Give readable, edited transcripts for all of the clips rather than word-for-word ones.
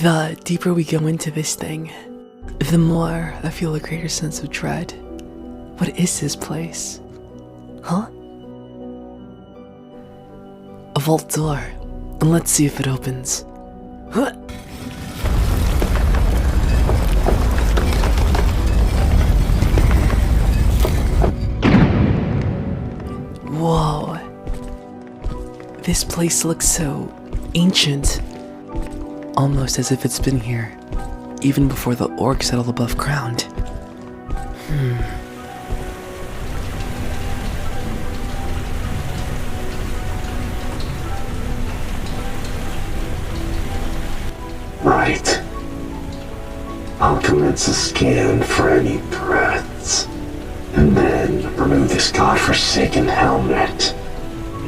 The deeper we go into this thing, the more I feel a greater sense of dread. What is this place? Huh? A vault door. And let's see if it opens. Huh? Whoa. This place looks so ancient. Almost as if it's been here, even before the orc settled above ground. Right. I'll commence a scan for any threats, and then remove this godforsaken helmet.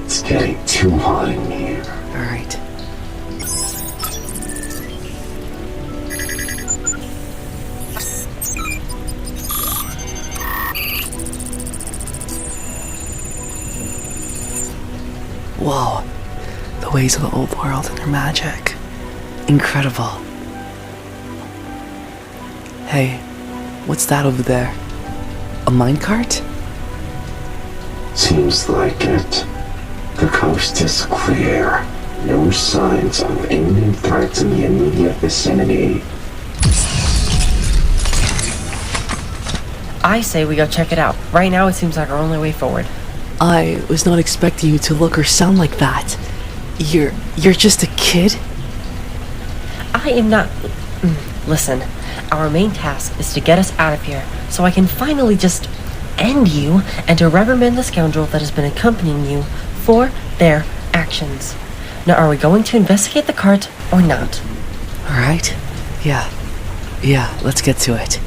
It's getting too hot in here. Alright. Whoa. The ways of the old world and their magic. Incredible. Hey, what's that over there? A minecart? Seems like it. The coast is clear. No signs of imminent threats in the immediate vicinity. I say we go check it out. Right now it seems like our only way forward. I was not expecting you to look or sound like that. You're just a kid? I am not... Listen, our main task is to get us out of here, so I can finally just end you and to reprimand the scoundrel that has been accompanying you for their actions. Now, are we going to investigate the cart or not? Alright. Yeah, let's get to it.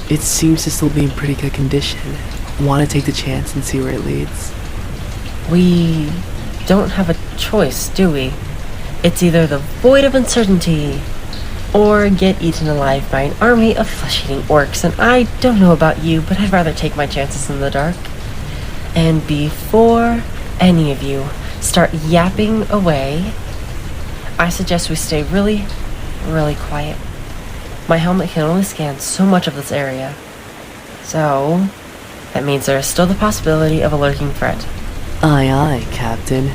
It seems to still be in pretty good condition. Want to take the chance and see where it leads? We don't have a choice, do we? It's either the void of uncertainty or get eaten alive by an army of flesh-eating orcs, and I don't know about you, but I'd rather take my chances in the dark. And before any of you start yapping away, I suggest we stay really, really quiet. My helmet can only scan so much of this area, so that means there is still the possibility of a lurking threat. Aye, aye, Captain.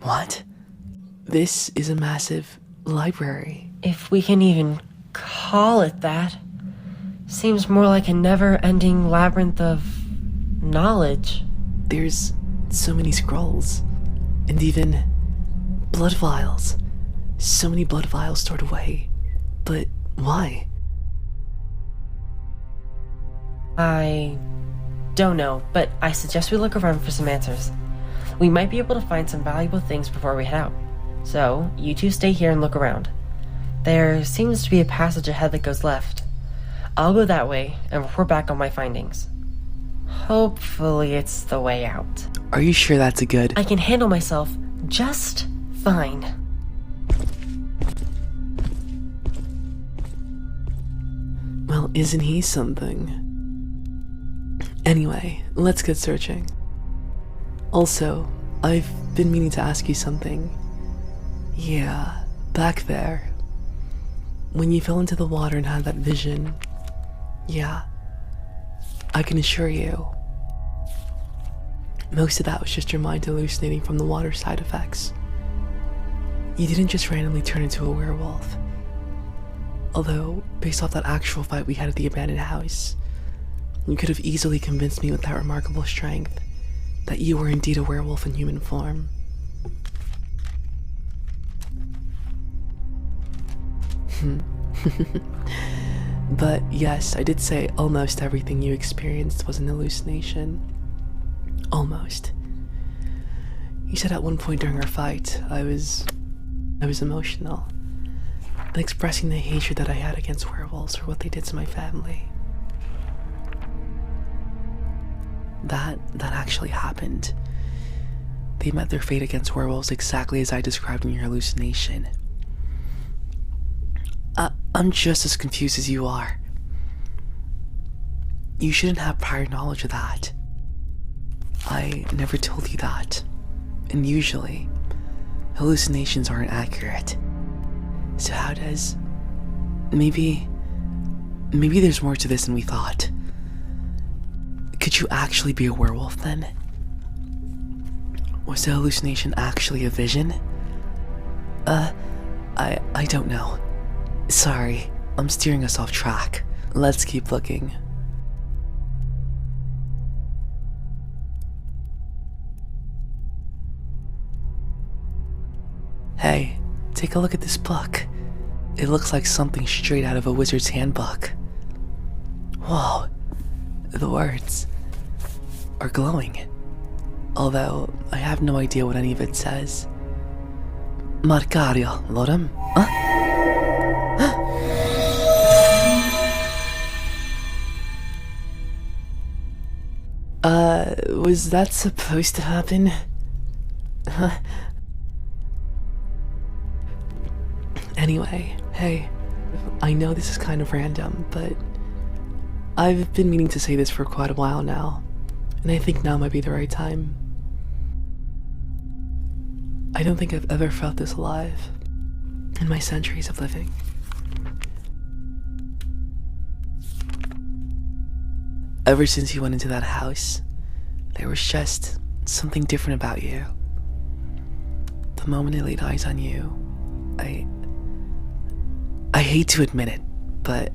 What? This is a massive library. If we can even call it that. Seems more like a never-ending labyrinth of knowledge. There's so many scrolls, and even blood vials. So many blood vials stored away. But why? I don't know, but I suggest we look around for some answers. We might be able to find some valuable things before we head out. So, you two stay here and look around. There seems to be a passage ahead that goes left. I'll go that way and report back on my findings. Hopefully it's the way out. Are you sure that's a good... I can handle myself just fine. Well, isn't he something? Anyway, let's get searching. Also, I've been meaning to ask you something. Yeah, back there. When you fell into the water and had that vision, yeah, I can assure you, most of that was just your mind hallucinating from the water side effects. You didn't just randomly turn into a werewolf. Although, based off that actual fight we had at the abandoned house, you could have easily convinced me with that remarkable strength that you were indeed a werewolf in human form. But yes, I did say almost everything you experienced was an hallucination. Almost. You said at one point during our fight, I was emotional, and expressing the hatred that I had against werewolves for what they did to my family. That actually happened. They met their fate against werewolves exactly as I described in your hallucination. I'm just as confused as you are. You shouldn't have prior knowledge of that. I never told you that. And usually, hallucinations aren't accurate. So how does... Maybe there's more to this than we thought. Could you actually be a werewolf then? Was the hallucination actually a vision? I don't know. Sorry, I'm steering us off track. Let's keep looking. Hey, take a look at this book. It looks like something straight out of a wizard's handbook. Whoa, the words are glowing. Although, I have no idea what any of it says. Marcario, Lorem? Huh? Was that supposed to happen? Anyway, hey, I know this is kind of random, but I've been meaning to say this for quite a while now, and I think now might be the right time. I don't think I've ever felt this alive in my centuries of living. Ever since you went into that house, there was just something different about you. The moment I laid eyes on you, I hate to admit it, but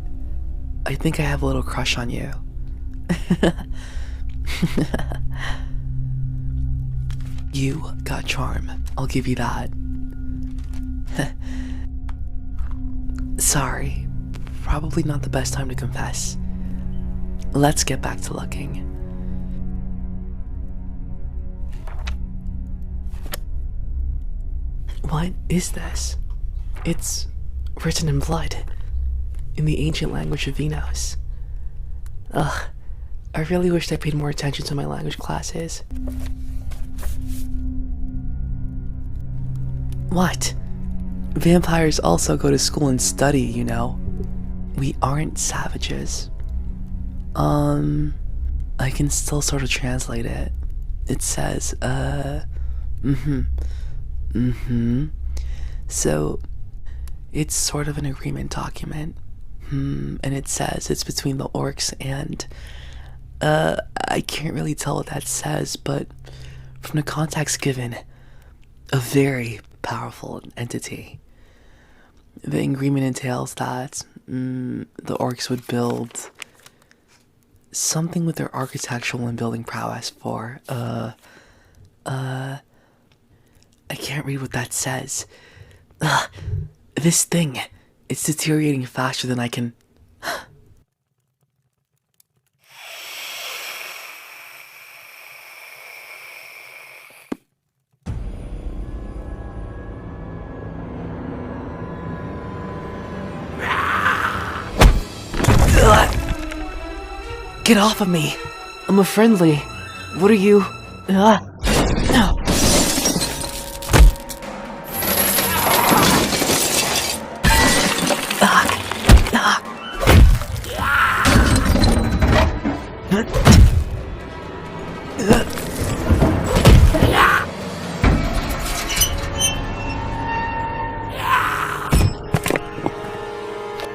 I think I have a little crush on you. You got charm, I'll give you that. Sorry, probably not the best time to confess. Let's get back to looking. What is this? It's written in blood, in the ancient language of Venos. Ugh, I really wished I paid more attention to my language classes. What? Vampires also go to school and study, you know. We aren't savages. I can still sort of translate it. It says, So, it's sort of an agreement document. And it says it's between the orcs and, I can't really tell what that says, but from the context given, a very powerful entity. The agreement entails that, the orcs would build something with their architectural and building prowess for, I can't read what that says. This thing, it's deteriorating faster than I can... Get off of me! I'm a friendly. What are you? No.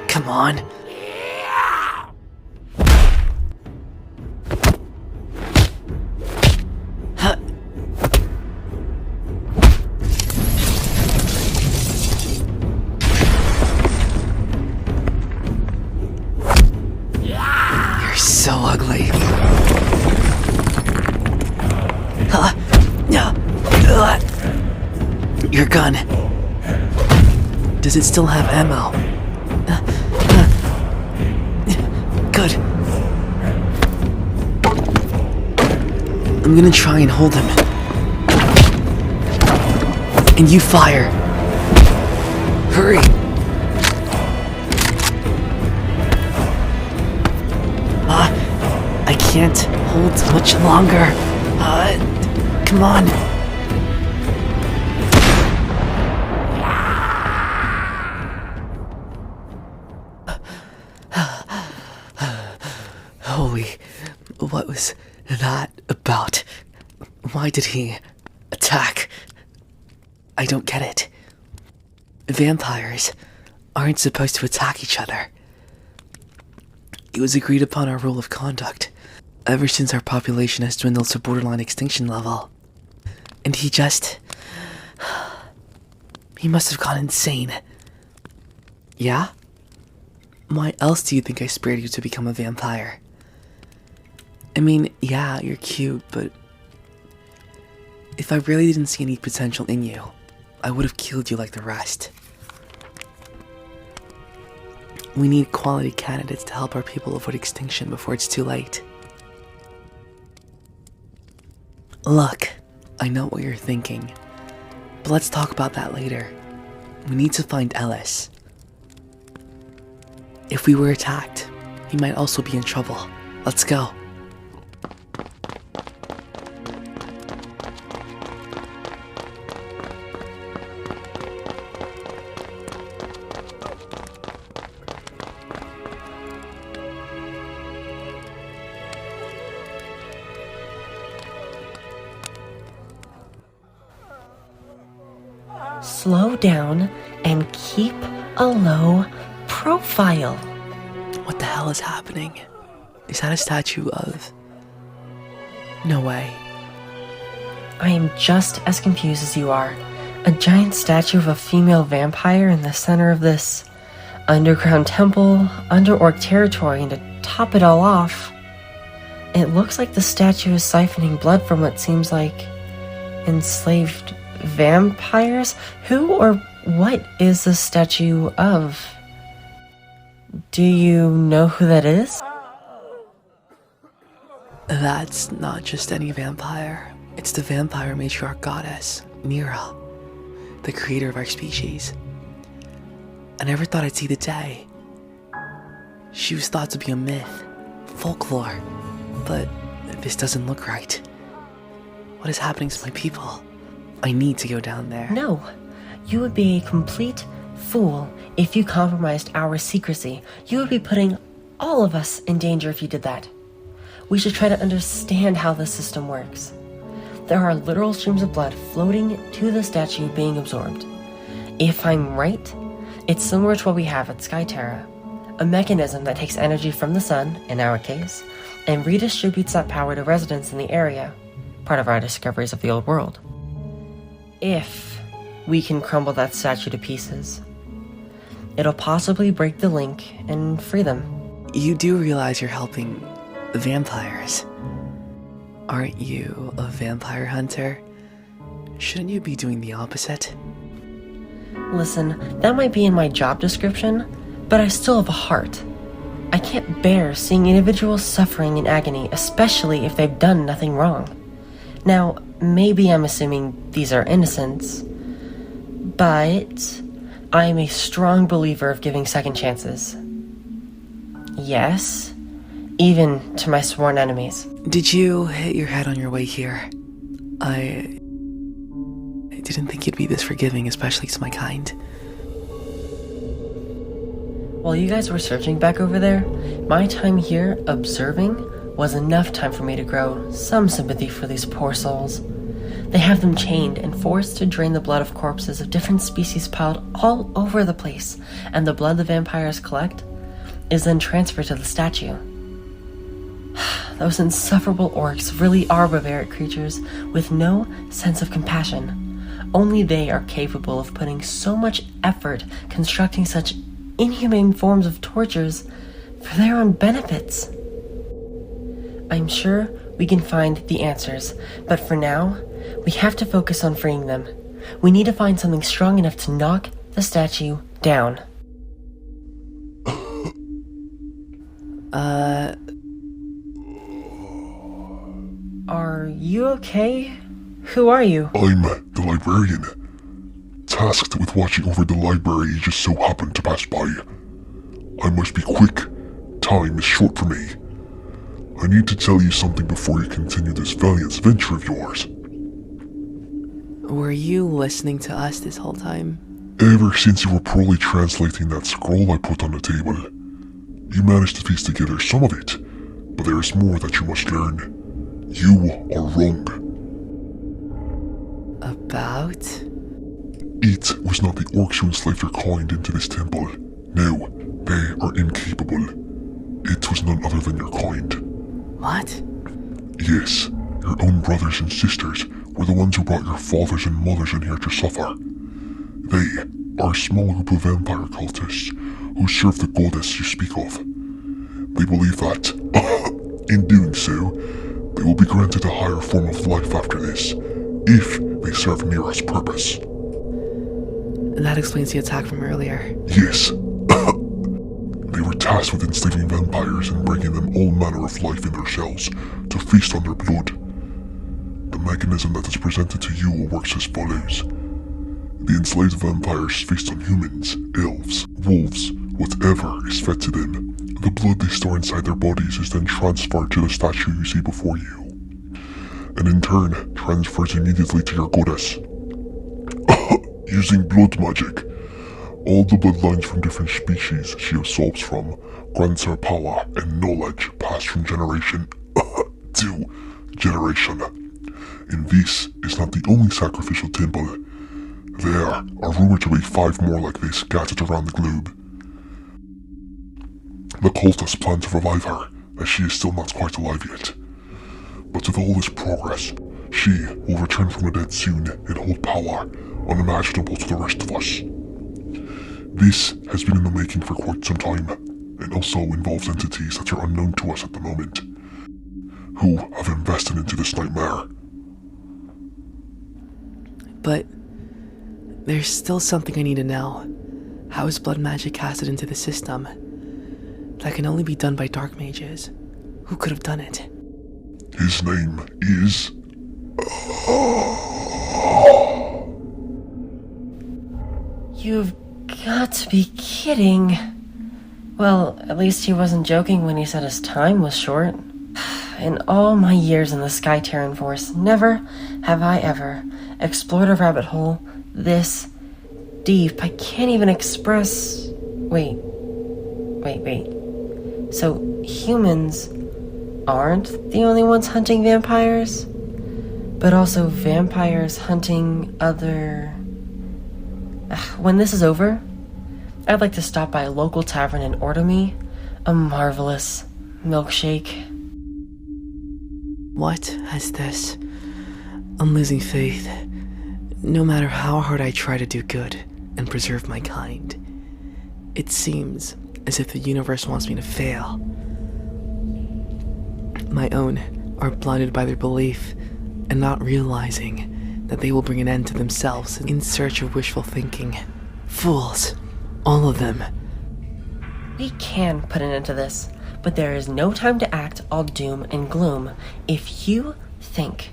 Come on. You're so ugly. Your gun. Does it still have ammo? Good. I'm gonna try and hold him. And you fire. Hurry. I can't hold much longer. Come on. Holy, what was that about? Why did he attack? I don't get it. Vampires aren't supposed to attack each other. It was agreed upon our rule of conduct ever since our population has dwindled to borderline extinction level. And he must have gone insane. Yeah? Why else do you think I spared you to become a vampire? I mean, yeah, you're cute, but if I really didn't see any potential in you, I would have killed you like the rest. We need quality candidates to help our people avoid extinction before it's too late. Look, I know what you're thinking, but let's talk about that later. We need to find Ellis. If we were attacked, he might also be in trouble. Let's go. Slow down and keep a low profile. What the hell is happening? Is that a statue of... No way. I am just as confused as you are. A giant statue of a female vampire in the center of this underground temple, under orc territory, and to top it all off, it looks like the statue is siphoning blood from what seems like enslaved vampires? Who or what is the statue of? Do you know who that is? That's not just any vampire. It's the vampire matriarch goddess, Mira, the creator of our species. I never thought I'd see the day. She was thought to be a myth, folklore, but this doesn't look right. What is happening to my people? I need to go down there. No, you would be a complete fool if you compromised our secrecy. You would be putting all of us in danger if you did that. We should try to understand how the system works. There are literal streams of blood floating to the statue being absorbed. If I'm right, it's similar to what we have at Skyterra, a mechanism that takes energy from the sun, in our case, and redistributes that power to residents in the area, part of our discoveries of the old world. If we can crumble that statue to pieces, it'll possibly break the link and free them. You do realize you're helping vampires. Aren't you a vampire hunter? Shouldn't you be doing the opposite? Listen, that might be in my job description, but I still have a heart. I can't bear seeing individuals suffering in agony, especially if they've done nothing wrong. Now, maybe I'm assuming these are innocents, but I am a strong believer of giving second chances. Yes, even to my sworn enemies. Did you hit your head on your way here? I didn't think you'd be this forgiving, especially to my kind. While you guys were searching back over there, my time here observing was enough time for me to grow some sympathy for these poor souls. They have them chained and forced to drain the blood of corpses of different species piled all over the place, and the blood the vampires collect is then transferred to the statue. Those insufferable orcs really are barbaric creatures with no sense of compassion. Only they are capable of putting so much effort constructing such inhumane forms of tortures for their own benefits. I'm sure we can find the answers, but for now, we have to focus on freeing them. We need to find something strong enough to knock the statue down. Are you okay? Who are you? I'm the librarian, tasked with watching over the library you just so happened to pass by. I must be quick. Time is short for me. I need to tell you something before you continue this valiant venture of yours. Were you listening to us this whole time? Ever since you were poorly translating that scroll I put on the table, you managed to piece together some of it, but there is more that you must learn. You are wrong. About? It was not the orcs who enslaved your kind into this temple. No, they are incapable. It was none other than your kind. What? Yes, your own brothers and sisters were the ones who brought your fathers and mothers in here to suffer. They are a small group of vampire cultists who serve the goddess you speak of. They believe that, in doing so, they will be granted a higher form of life after this, if they serve Mira's purpose. That explains the attack from earlier. Yes. They were tasked with enslaving vampires and bringing them all manner of life in their cells to feast on their blood. The mechanism that is presented to you works as follows. The enslaved vampires feast on humans, elves, wolves, whatever is fed to them. The blood they store inside their bodies is then transferred to the statue you see before you, and in turn transfers immediately to your goddess. Using blood magic, all the bloodlines from different species she absorbs from grants her power and knowledge passed from generation to generation. And this is not the only sacrificial temple. There are rumored to be 5 more like this scattered around the globe. The cultists plan to revive her, as she is still not quite alive yet. But with all this progress, she will return from the dead soon and hold power unimaginable to the rest of us. This has been in the making for quite some time, and also involves entities that are unknown to us at the moment, who have invested into this nightmare. But there's still something I need to know. How is blood magic casted into the system? That can only be done by dark mages. Who could have done it? His name is... You've got to be kidding. Well, at least he wasn't joking when he said his time was short. In all my years in the Sky Terran Force, never have I ever explored a rabbit hole this deep. I can't even express... Wait. So, humans aren't the only ones hunting vampires? But also vampires hunting other... When this is over, I'd like to stop by a local tavern and order me a marvelous milkshake. What has this? I'm losing faith. No matter how hard I try to do good and preserve my kind, it seems as if the universe wants me to fail. My own are blinded by their belief and not realizing that they will bring an end to themselves in search of wishful thinking. Fools. All of them. We can put an end to this, but there is no time to act all doom and gloom. If you think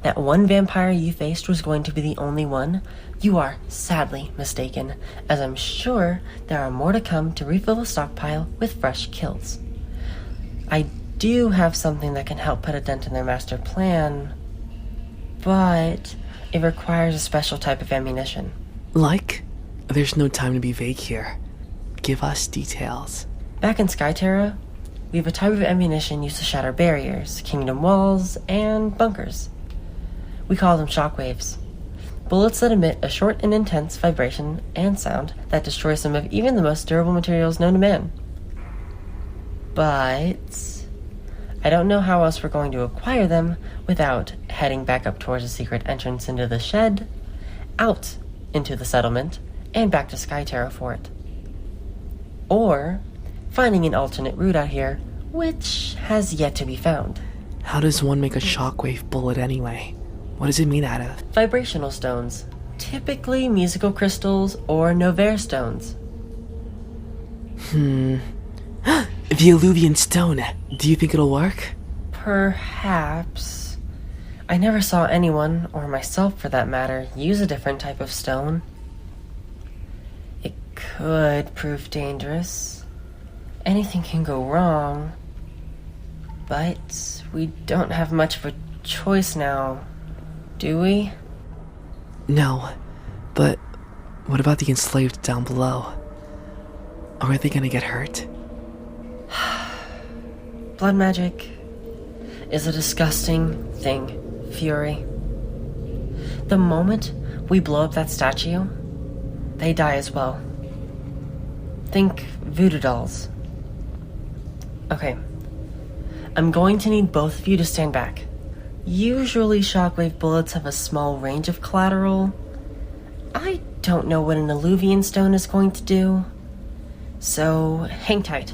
that one vampire you faced was going to be the only one, you are sadly mistaken, as I'm sure there are more to come to refill the stockpile with fresh kills. I do have something that can help put a dent in their master plan, but it requires a special type of ammunition. Like? There's no time to be vague here. Give us details. Back in Skyterra, we have a type of ammunition used to shatter barriers, kingdom walls, and bunkers. We call them shockwaves. Bullets that emit a short and intense vibration and sound that destroy some of even the most durable materials known to man. But I don't know how else we're going to acquire them without heading back up towards a secret entrance into the shed, out into the settlement, and back to Skyterra for it. Or finding an alternate route out here, which has yet to be found. How does one make a shockwave bullet anyway? What is it made out of? Vibrational stones, typically musical crystals or novaire stones. The Alluvian stone. Do you think it'll work? Perhaps. I never saw anyone, or myself for that matter, use a different type of stone. It could prove dangerous. Anything can go wrong. But we don't have much of a choice now, do we? No, but what about the enslaved down below? Are they gonna get hurt? Blood magic is a disgusting thing, Fiore. The moment we blow up that statue, they die as well. Think voodoo dolls. Okay, I'm going to need both of you to stand back. Usually shockwave bullets have a small range of collateral. I don't know what an alluvian stone is going to do, so hang tight.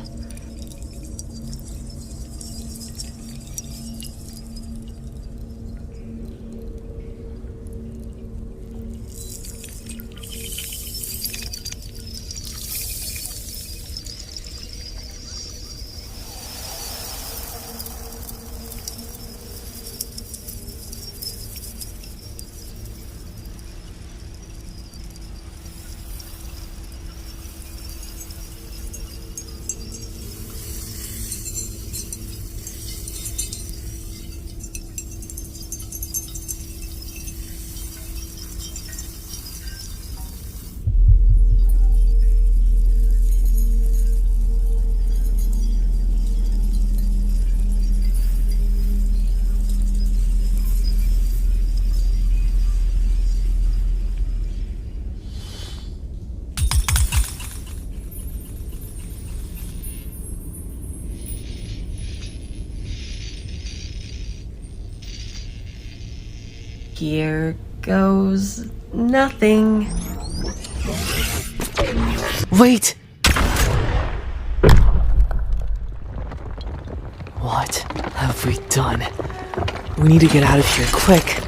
Here goes nothing. Wait! What have we done? We need to get out of here, quick!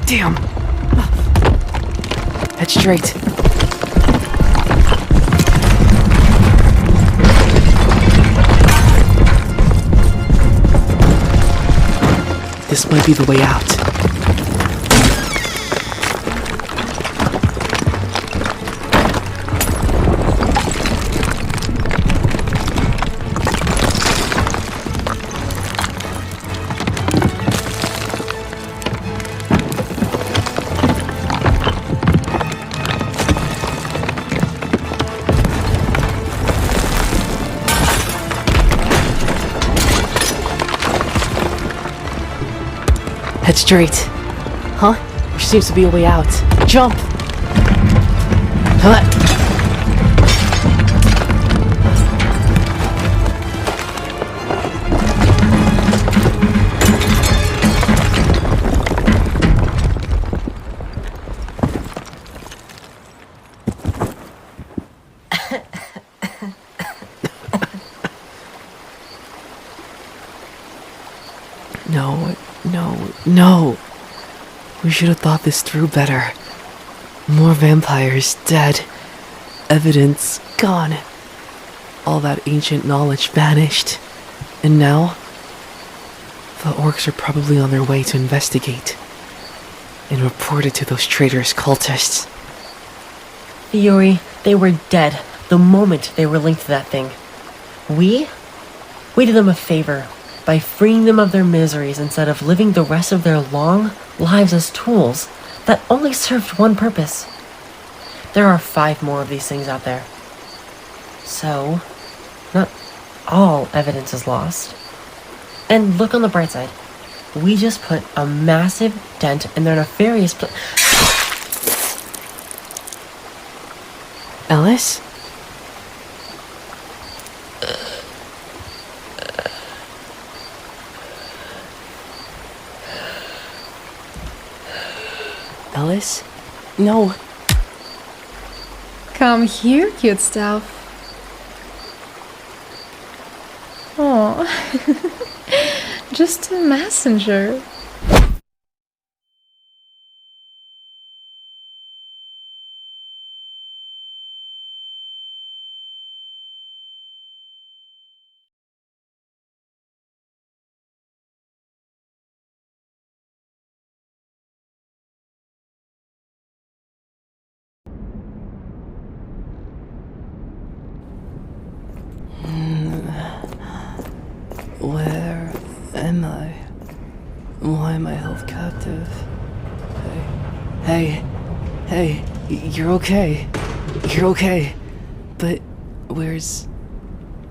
Damn! Head straight. This might be the way out. Head straight. Huh? There seems to be a way out. Jump! No. We should have thought this through better. More vampires dead. Evidence gone. All that ancient knowledge vanished. And now, the orcs are probably on their way to investigate and report it to those traitorous cultists. Fiore, they were dead the moment they were linked to that thing. We did them a favor by freeing them of their miseries instead of living the rest of their long lives as tools that only served one purpose. There are 5 more of these things out there. So, not all evidence is lost. And look on the bright side. We just put a massive dent in their nefarious Ellis? Ellis? No. Come here, cute stuff. Oh, just a messenger. Where am I? Why am I held captive? Hey, you're okay. You're okay. But where's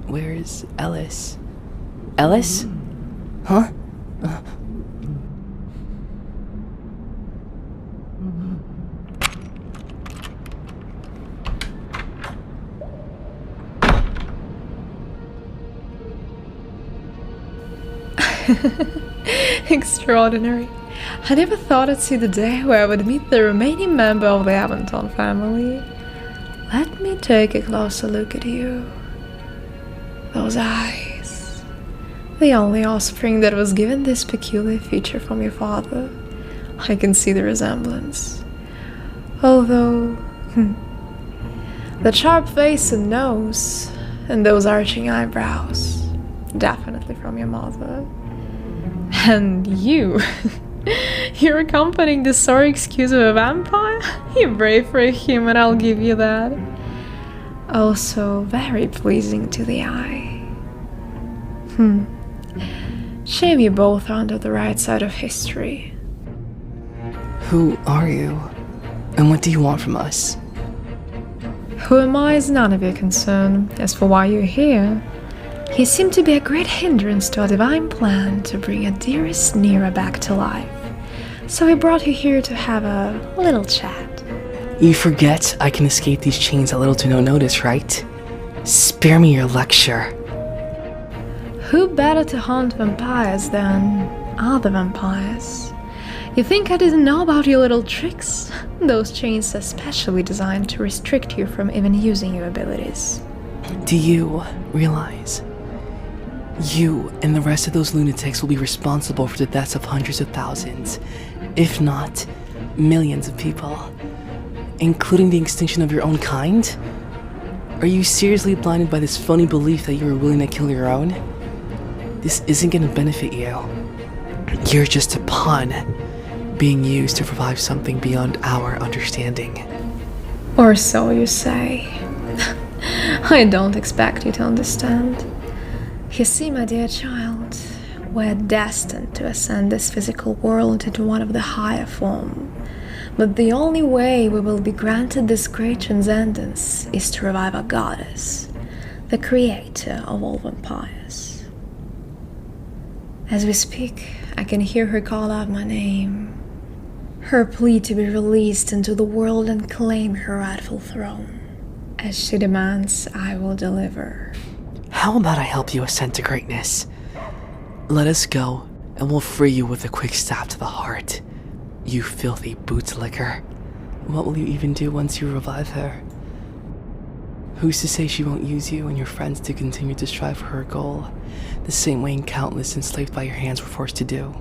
Ellis? Ellis? Huh? Extraordinary. I never thought I'd see the day where I would meet the remaining member of the Avanton family. Let me take a closer look at you. Those eyes. The only offspring that was given this peculiar feature from your father. I can see the resemblance. Although, the sharp face and nose, and those arching eyebrows, definitely from your mother. And you, you're accompanying the sorry excuse of a vampire? You're brave for a human, I'll give you that. Also very pleasing to the eye. Shame you both are under the right side of history. Who are you? And what do you want from us? Who am I is none of your concern. As for why you're here, you seem to be a great hindrance to our divine plan to bring your dearest Nira back to life. So we brought you here to have a little chat. You forget I can escape these chains at little to no notice, right? Spare me your lecture. Who better to hunt vampires than other vampires? You think I didn't know about your little tricks? Those chains are specially designed to restrict you from even using your abilities. Do you realize you and the rest of those lunatics will be responsible for the deaths of hundreds of thousands, if not millions of people, including the extinction of your own kind? Are you seriously blinded by this phony belief that you are willing to kill your own? This isn't going to benefit you. You're just a pawn being used to revive something beyond our understanding. Or so you say. I don't expect you to understand. You see, my dear child, we're destined to ascend this physical world into one of the higher form. But the only way we will be granted this great transcendence is to revive our goddess, the creator of all vampires. As we speak, I can hear her call out my name. Her plea to be released into the world and claim her rightful throne. As she demands, I will deliver. How about I help you ascend to greatness? Let us go, and we'll free you with a quick stab to the heart. You filthy bootlicker. What will you even do once you revive her? Who's to say she won't use you and your friends to continue to strive for her goal, the same way countless enslaved by your hands were forced to do?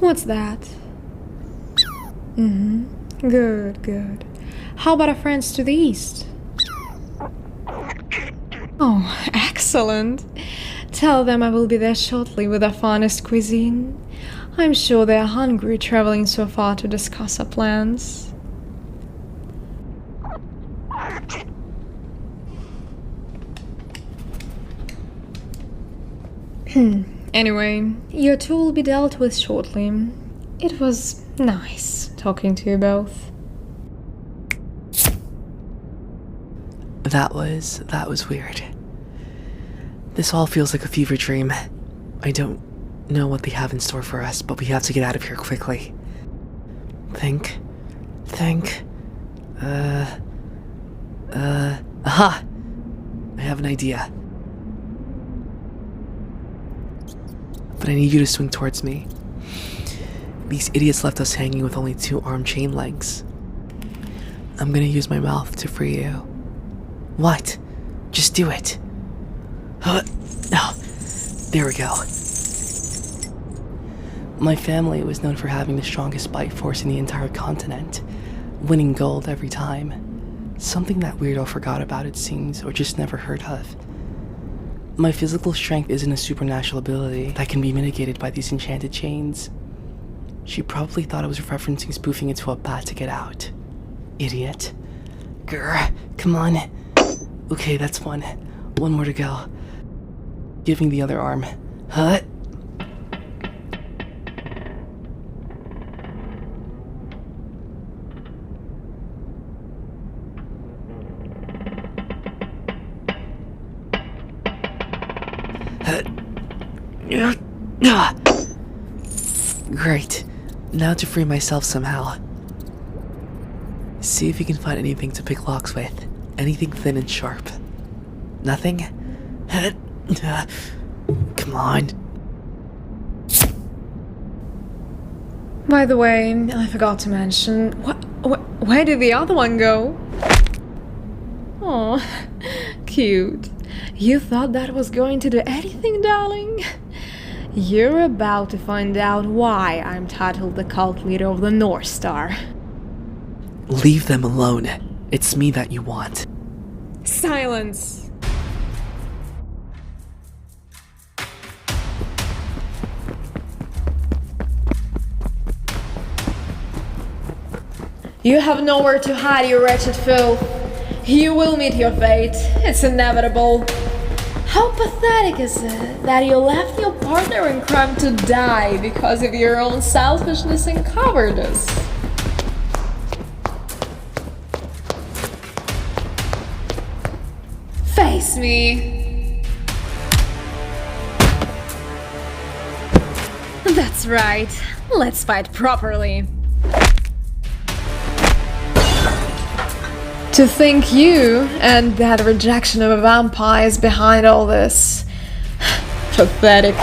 What's that? Good, good. How about our friends to the east? Oh, excellent. Tell them I will be there shortly with our finest cuisine. I'm sure they are hungry traveling so far to discuss our plans. Anyway, your two will be dealt with shortly. It was nice talking to you both. That was weird. This all feels like a fever dream. I don't know what they have in store for us, but we have to get out of here quickly. Think. Aha! I have an idea. But I need you to swing towards me. These idiots left us hanging with only 2 arm chain legs. I'm gonna use my mouth to free you. What? Just do it. Oh, there we go. My family was known for having the strongest bite force in the entire continent, winning gold every time. Something that weirdo forgot about, it seems, or just never heard of. My physical strength isn't a supernatural ability that can be mitigated by these enchanted chains. She probably thought I was referencing spoofing into a bat to get out. Idiot. Grr, come on. Okay, that's one. One more to go. Give me the other arm. Huh? Great. Now to free myself somehow. See if you can find anything to pick locks with. Anything thin and sharp. Nothing? Come on. By the way, I forgot to mention, where did the other one go? Oh, cute. You thought that was going to do anything, darling? You're about to find out why I'm titled the cult leader of the North Star. Leave them alone. It's me that you want. Silence! You have nowhere to hide, you wretched filth. You will meet your fate. It's inevitable. How pathetic is it that you left your partner in crime to die because of your own selfishness and cowardice? Face me. That's right. Let's fight properly. To think you and that rejection of a vampire is behind all this. Pathetic.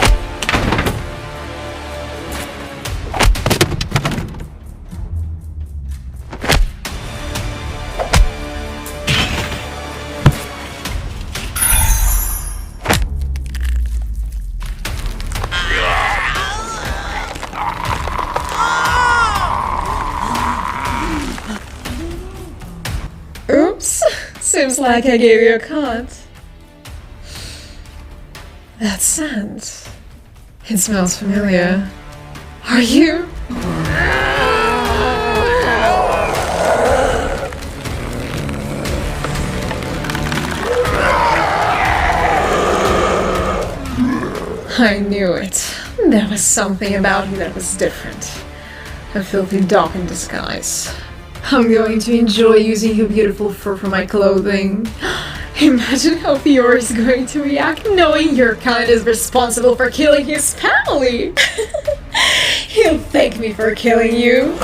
Oops, seems like I gave you a cut. That scent. It smells familiar. Are you? I knew it. There was something about you that was different. A filthy dog in disguise. I'm going to enjoy using your beautiful fur for my clothing. Imagine how Fiore is going to react knowing your kind is responsible for killing his family. He'll thank me for killing you.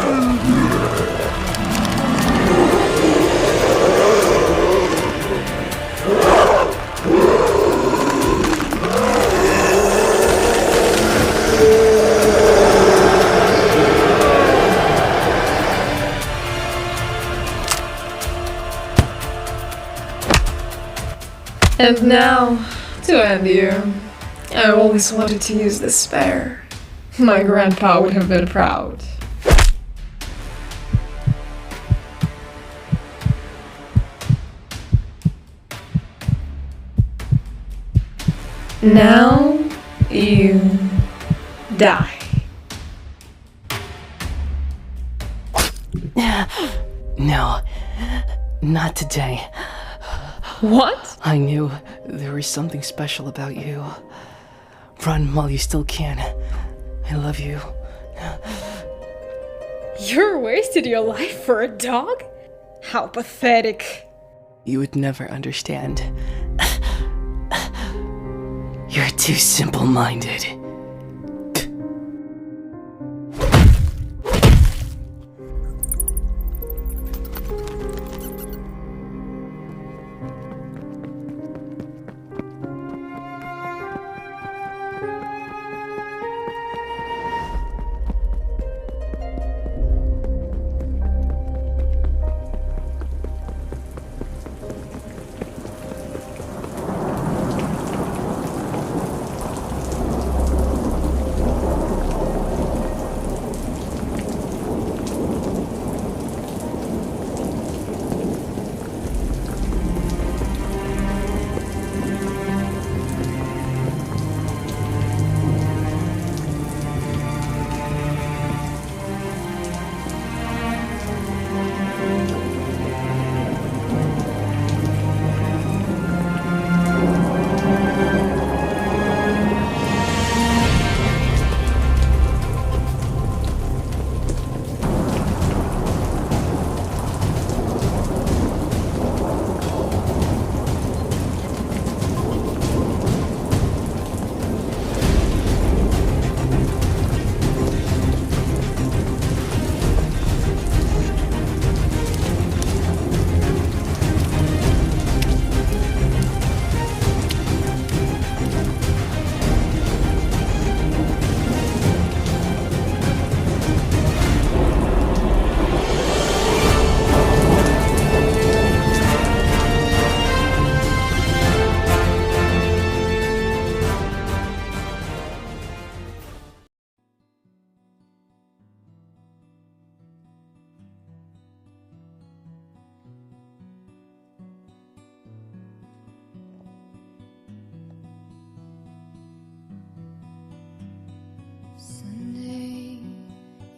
And now, to end you, I always wanted to use this spear. My grandpa would have been proud. Now you die. No, not today. What? I knew there was something special about you. Run while you still can. I love you. You wasted your life for a dog? How pathetic. You would never understand. You're too simple-minded.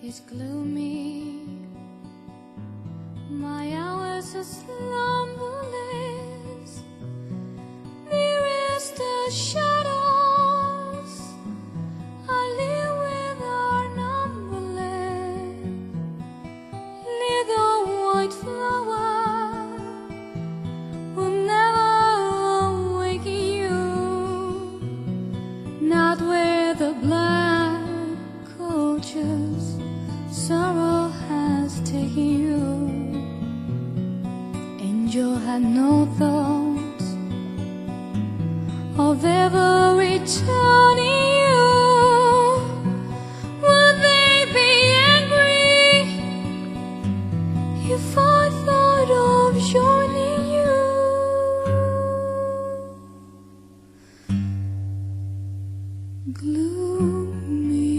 It's gloomy, my hours are slumberless. There is the shadows I live with are numberless. Little white flower will never wake you, not with the black cultures. Sorrow has taken you. Angel had no thoughts of ever returning you. Would they be angry if I thought of joining you? Gloomy.